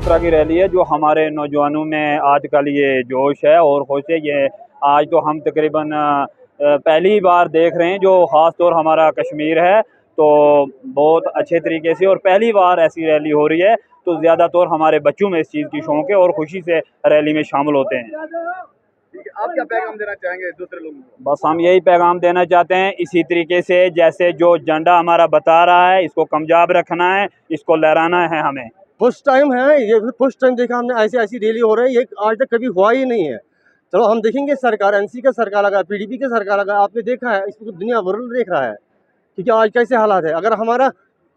तरह की रैली है जो हमारे नौजवानों में आजकल ये जोश है और खुश है। ये आज तो हम तकरीबन पहली बार देख रहे हैं, जो ख़ास तौर हमारा कश्मीर है तो बहुत अच्छे तरीके से और पहली बार ऐसी रैली हो रही है, तो ज़्यादा तौर हमारे बच्चों में इस चीज़ की शौक़ है और खुशी से रैली में शामिल होते हैं। आप क्या पैगाम देना चाहेंगे दूसरे लोगों को? बस हम यही पैगाम देना चाहते हैं, इसी तरीके से जैसे जो झंडा हमारा बता रहा है इसको कामयाब रखना है, इसको लहराना है हमें। फर्स्ट टाइम है ये, फर्स्ट टाइम देखा हमने ऐसी रैली हो रही है, ये आज तक कभी हुआ ही नहीं है। चलो हम देखेंगे, सरकार एनसी का सरकार लगा, पीडीपी का सरकार लगा, आपने देखा है, इसको दुनिया वर्ल्ड देख रहा है कि आज कैसे हालात है। अगर हमारा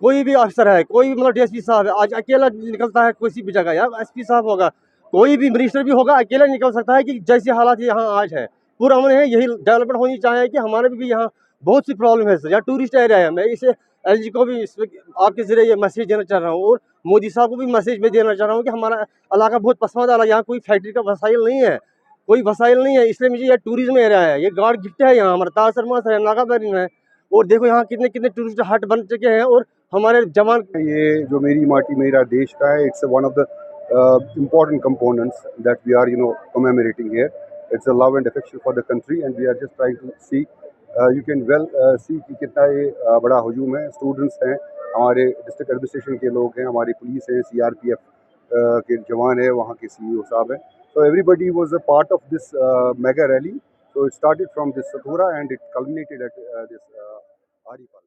कोई भी अफसर है, कोई भी मतलब डीएसपी साहब है, आज अकेला निकलता है किसी भी जगह, या एसपी साहब होगा, कोई भी मिनिस्टर भी होगा, अकेला निकल सकता है कि जैसे हालात यहाँ आज है। पूरा हमने है यही डेवलपमेंट होनी चाहिए कि हमारे भी यहाँ बहुत सी प्रॉब्लम है। यहाँ टूरिस्ट एरिया है, मैं इसे एलजी को भी आपके जरिए ये मैसेज देना चाह रहा हूँ और मोदी साहब को भी मैसेज में देना चाह रहा हूँ कि हमारा इलाका बहुत पसंद आ, यहाँ कोई फैक्ट्री का वसाइल नहीं है, कोई वसाइल नहीं है, इसलिए मुझे ये टूरिज्म एरिया है, ये गॉड गिफ्ट है। यहाँ हमारा तासरमास है, नागाबैरिन है, और देखो यहाँ कितने कितने टूरिस्ट हट बन चुके हैं और हमारे जवान। ये जो मेरी माटी मेरा देश का है, it's one of the important components that we are commemorating here. It's a love and affection for the country and we are just trying to see, you can well see कि कितना ये बड़ा हुजूम है। स्टूडेंट्स हैं, हमारे district administration के लोग हैं, हमारी पुलिस है, सीआरपीएफ के जवान है, वहाँ के सीईओ साहब हैं। So everybody was a part of this mega rally. So it started from this Sathura and it culminated at this Arifal.